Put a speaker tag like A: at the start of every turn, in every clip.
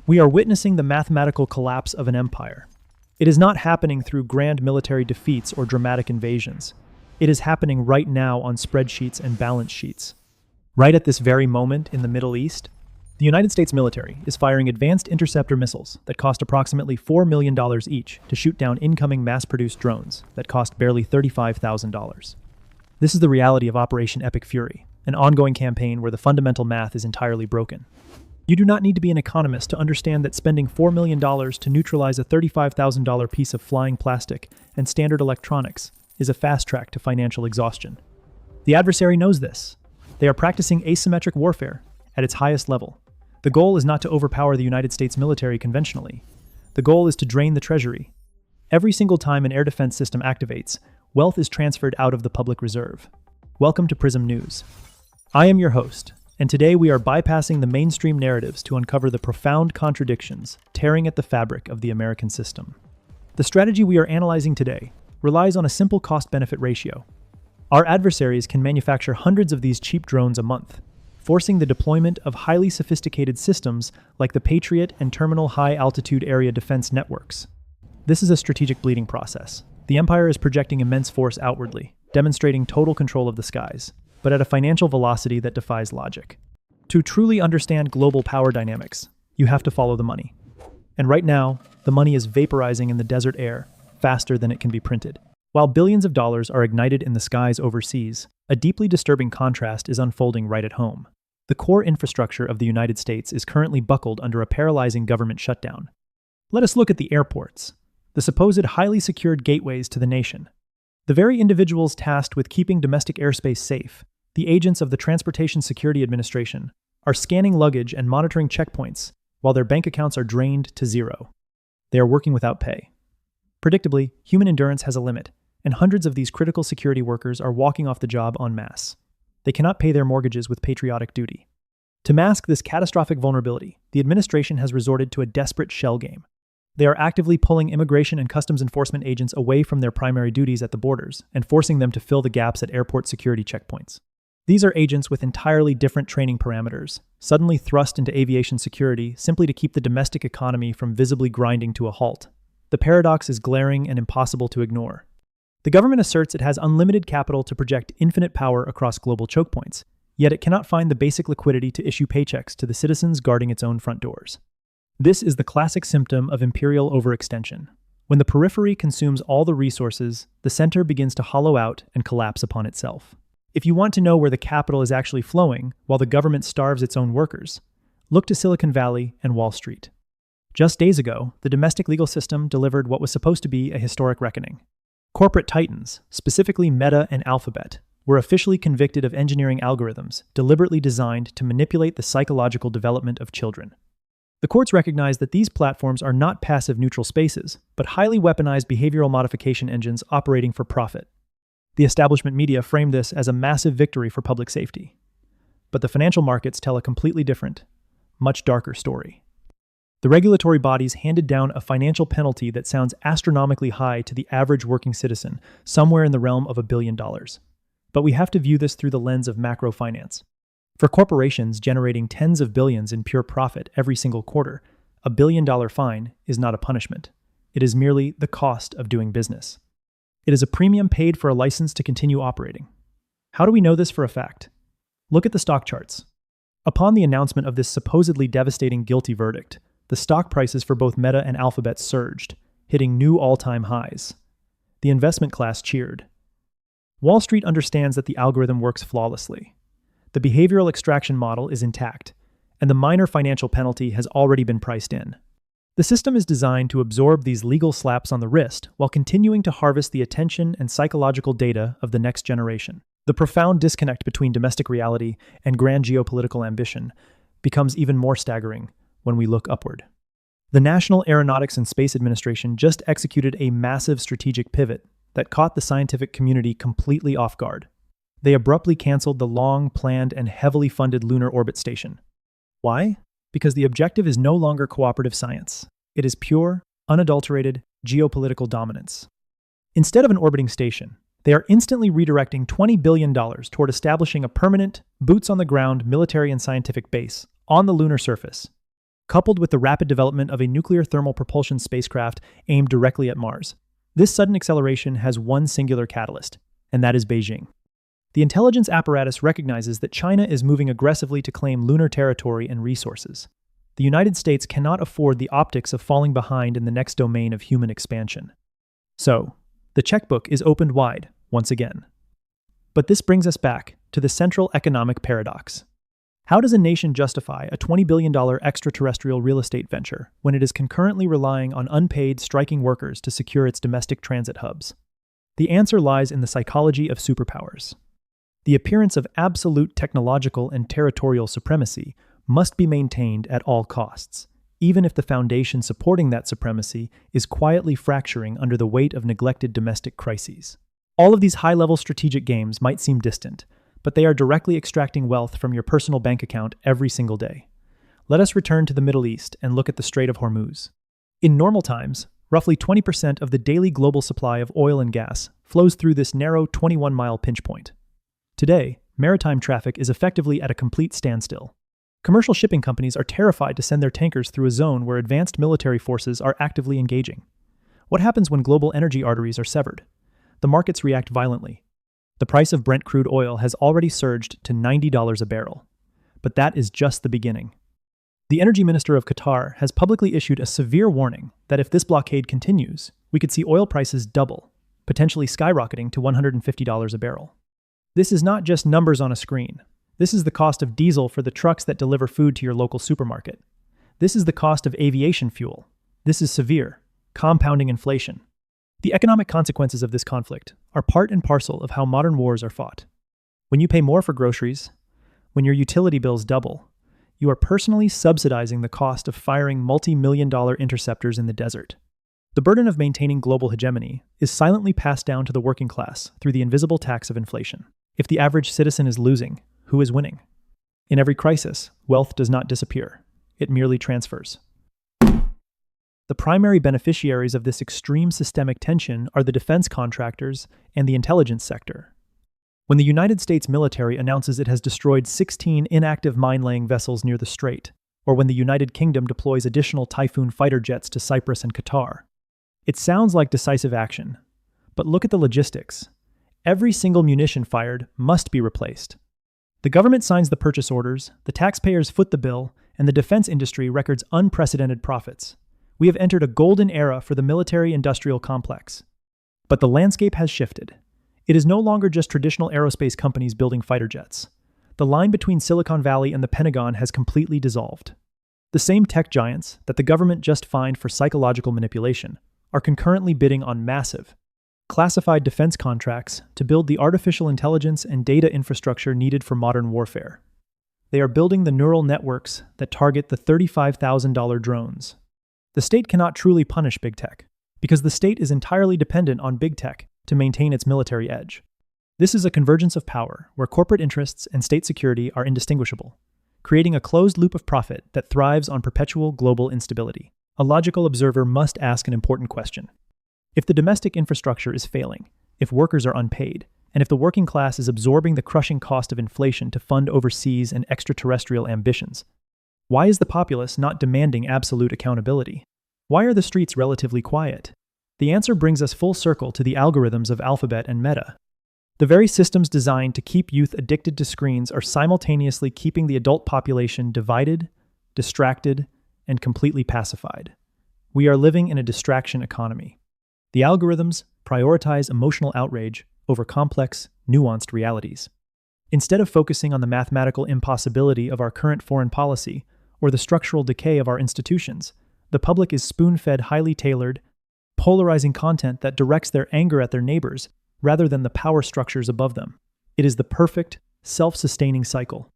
A: We are witnessing the mathematical collapse of an empire. It is not happening through grand military defeats or dramatic invasions. It is happening right now on spreadsheets and balance sheets. Right at this very moment in the Middle East, the United States military is firing advanced interceptor missiles that cost approximately $4 million each to shoot down incoming mass-produced drones that cost barely $35,000. This is the reality of Operation Epic Fury, an ongoing campaign where the fundamental math is entirely broken. You do not need to be an economist to understand that spending $4 million to neutralize a $35,000 piece of flying plastic and standard electronics is a fast track to financial exhaustion. The adversary knows this. They are practicing asymmetric warfare at its highest level. The goal is not to overpower the United States military conventionally. The goal is to drain the treasury. Every single time an air defense system activates, wealth is transferred out of the public reserve. Welcome to Prism News. I am your host, and today we are bypassing the mainstream narratives to uncover the profound contradictions tearing at the fabric of the American system. The strategy we are analyzing today relies on a simple cost-benefit ratio. Our adversaries can manufacture hundreds of these cheap drones a month, forcing the deployment of highly sophisticated systems like the Patriot and Terminal High Altitude Area Defense networks. This is a strategic bleeding process. The empire is projecting immense force outwardly, demonstrating total control of the skies, but at a financial velocity that defies logic. To truly understand global power dynamics, you have to follow the money. And right now, the money is vaporizing in the desert air faster than it can be printed. While billions of dollars are ignited in the skies overseas, a deeply disturbing contrast is unfolding right at home. The core infrastructure of the United States is currently buckled under a paralyzing government shutdown. Let us look at the airports, the supposed highly secured gateways to the nation. The very individuals tasked with keeping domestic airspace safe, the agents of the Transportation Security Administration, are scanning luggage and monitoring checkpoints while their bank accounts are drained to zero. They are working without pay. Predictably, human endurance has a limit, and hundreds of these critical security workers are walking off the job en masse. They cannot pay their mortgages with patriotic duty. To mask this catastrophic vulnerability, the administration has resorted to a desperate shell game. They are actively pulling immigration and customs enforcement agents away from their primary duties at the borders and forcing them to fill the gaps at airport security checkpoints. These are agents with entirely different training parameters, suddenly thrust into aviation security simply to keep the domestic economy from visibly grinding to a halt. The paradox is glaring and impossible to ignore. The government asserts it has unlimited capital to project infinite power across global choke points, yet it cannot find the basic liquidity to issue paychecks to the citizens guarding its own front doors. This is the classic symptom of imperial overextension. When the periphery consumes all the resources, the center begins to hollow out and collapse upon itself. If you want to know where the capital is actually flowing while the government starves its own workers, look to Silicon Valley and Wall Street. Just days ago, the domestic legal system delivered what was supposed to be a historic reckoning. Corporate titans, specifically Meta and Alphabet, were officially convicted of engineering algorithms deliberately designed to manipulate the psychological development of children. The courts recognize that these platforms are not passive neutral spaces, but highly weaponized behavioral modification engines operating for profit. The establishment media frame this as a massive victory for public safety. But the financial markets tell a completely different, much darker story. The regulatory bodies handed down a financial penalty that sounds astronomically high to the average working citizen, somewhere in the realm of $1 billion. But we have to view this through the lens of macro finance. For corporations generating tens of billions in pure profit every single quarter, $1 billion fine is not a punishment. It is merely the cost of doing business. It is a premium paid for a license to continue operating. How do we know this for a fact? Look at the stock charts. Upon the announcement of this supposedly devastating guilty verdict, the stock prices for both Meta and Alphabet surged, hitting new all-time highs. The investment class cheered. Wall Street understands that the algorithm works flawlessly. The behavioral extraction model is intact, and the minor financial penalty has already been priced in. The system is designed to absorb these legal slaps on the wrist while continuing to harvest the attention and psychological data of the next generation. The profound disconnect between domestic reality and grand geopolitical ambition becomes even more staggering when we look upward. The National Aeronautics and Space Administration just executed a massive strategic pivot that caught the scientific community completely off guard. They abruptly canceled the long-planned and heavily funded lunar orbit station. Why? Because the objective is no longer cooperative science. It is pure, unadulterated geopolitical dominance. Instead of an orbiting station, they are instantly redirecting $20 billion toward establishing a permanent, boots-on-the-ground military and scientific base on the lunar surface. coupled with the rapid development of a nuclear thermal propulsion spacecraft aimed directly at Mars. This sudden acceleration has one singular catalyst, and that is Beijing. The intelligence apparatus recognizes that China is moving aggressively to claim lunar territory and resources. The United States cannot afford the optics of falling behind in the next domain of human expansion. So, the checkbook is opened wide, once again. But this brings us back to the central economic paradox. How does a nation justify a $20 billion extraterrestrial real estate venture when it is concurrently relying on unpaid, striking workers to secure its domestic transit hubs? The answer lies in the psychology of superpowers. The appearance of absolute technological and territorial supremacy must be maintained at all costs, even if the foundation supporting that supremacy is quietly fracturing under the weight of neglected domestic crises. All of these high-level strategic games might seem distant, but they are directly extracting wealth from your personal bank account every single day. Let us return to the Middle East and look at the Strait of Hormuz. In normal times, roughly 20% of the daily global supply of oil and gas flows through this narrow 21-mile pinch point. Today, maritime traffic is effectively at a complete standstill. Commercial shipping companies are terrified to send their tankers through a zone where advanced military forces are actively engaging. What happens when global energy arteries are severed? The markets react violently. The price of Brent crude oil has already surged to $90 a barrel. But that is just the beginning. The energy minister of Qatar has publicly issued a severe warning that if this blockade continues, we could see oil prices double, potentially skyrocketing to $150 a barrel. This is not just numbers on a screen. This is the cost of diesel for the trucks that deliver food to your local supermarket. This is the cost of aviation fuel. This is severe, compounding inflation. The economic consequences of this conflict are part and parcel of how modern wars are fought. When you pay more for groceries, when your utility bills double, you are personally subsidizing the cost of firing multi-million-dollar interceptors in the desert. The burden of maintaining global hegemony is silently passed down to the working class through the invisible tax of inflation. If the average citizen is losing, who is winning? In every crisis, wealth does not disappear. It merely transfers. The primary beneficiaries of this extreme systemic tension are the defense contractors and the intelligence sector. When the United States military announces it has destroyed 16 inactive mine-laying vessels near the strait, or when the United Kingdom deploys additional Typhoon fighter jets to Cyprus and Qatar, it sounds like decisive action. But look at the logistics. Every single munition fired must be replaced. The government signs the purchase orders, the taxpayers foot the bill, and the defense industry records unprecedented profits. We have entered a golden era for the military-industrial complex. But the landscape has shifted. It is no longer just traditional aerospace companies building fighter jets. The line between Silicon Valley and the Pentagon has completely dissolved. The same tech giants that the government just fined for psychological manipulation are concurrently bidding on massive, classified defense contracts to build the artificial intelligence and data infrastructure needed for modern warfare. They are building the neural networks that target the $35,000 drones. The state cannot truly punish big tech, because the state is entirely dependent on big tech to maintain its military edge. This is a convergence of power where corporate interests and state security are indistinguishable, creating a closed loop of profit that thrives on perpetual global instability. A logical observer must ask an important question. If the domestic infrastructure is failing, if workers are unpaid, and if the working class is absorbing the crushing cost of inflation to fund overseas and extraterrestrial ambitions, why is the populace not demanding absolute accountability? Why are the streets relatively quiet? The answer brings us full circle to the algorithms of Alphabet and Meta. The very systems designed to keep youth addicted to screens are simultaneously keeping the adult population divided, distracted, and completely pacified. We are living in a distraction economy. The algorithms prioritize emotional outrage over complex, nuanced realities. Instead of focusing on the mathematical impossibility of our current foreign policy or the structural decay of our institutions, the public is spoon-fed highly tailored, polarizing content that directs their anger at their neighbors rather than the power structures above them. It is the perfect, self-sustaining cycle.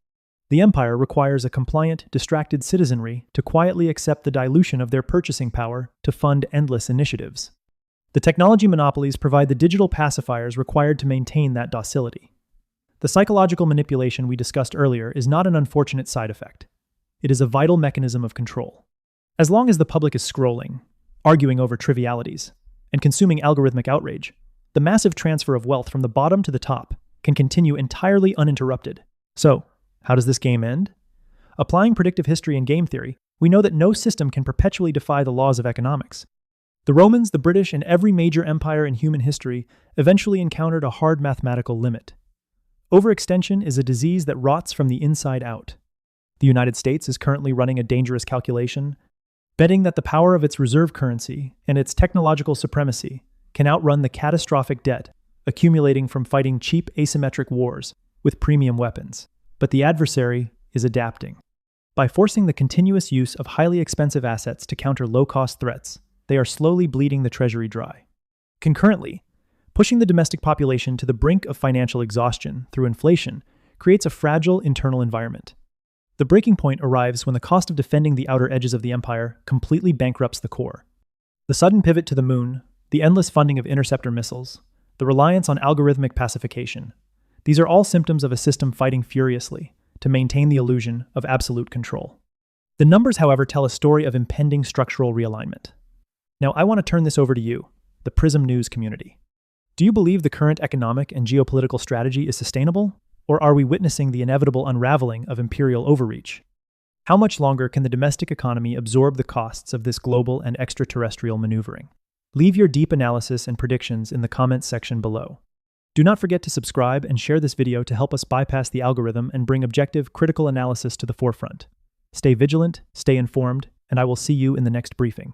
A: The empire requires a compliant, distracted citizenry to quietly accept the dilution of their purchasing power to fund endless initiatives. The technology monopolies provide the digital pacifiers required to maintain that docility. The psychological manipulation we discussed earlier is not an unfortunate side effect. It is a vital mechanism of control. As long as the public is scrolling, arguing over trivialities, and consuming algorithmic outrage, the massive transfer of wealth from the bottom to the top can continue entirely uninterrupted. So, how does this game end? Applying predictive history and game theory, We know that no system can perpetually defy the laws of economics. The Romans, the British, and every major empire in human history eventually encountered a hard mathematical limit. Overextension is a disease that rots from the inside out. The United States is currently running a dangerous calculation, betting that the power of its reserve currency and its technological supremacy can outrun the catastrophic debt accumulating from fighting cheap asymmetric wars with premium weapons. But the adversary is adapting. By forcing the continuous use of highly expensive assets to counter low-cost threats, they are slowly bleeding the treasury dry. Concurrently, pushing the domestic population to the brink of financial exhaustion through inflation creates a fragile internal environment. The breaking point arrives when the cost of defending the outer edges of the empire completely bankrupts the core. The sudden pivot to the moon, the endless funding of interceptor missiles, the reliance on algorithmic pacification, these are all symptoms of a system fighting furiously to maintain the illusion of absolute control. The numbers, however, tell a story of impending structural realignment. Now, I want to turn this over to you, the Prism News community. Do you believe the current economic and geopolitical strategy is sustainable, or are we witnessing the inevitable unraveling of Imperial overreach? How much longer can the domestic economy absorb the costs of this global and extraterrestrial maneuvering? Leave your deep analysis and predictions in the comments section below. Do not forget to subscribe and share this video to help us bypass the algorithm and bring objective, critical analysis to the forefront. Stay vigilant, stay informed, and I will see you in the next briefing.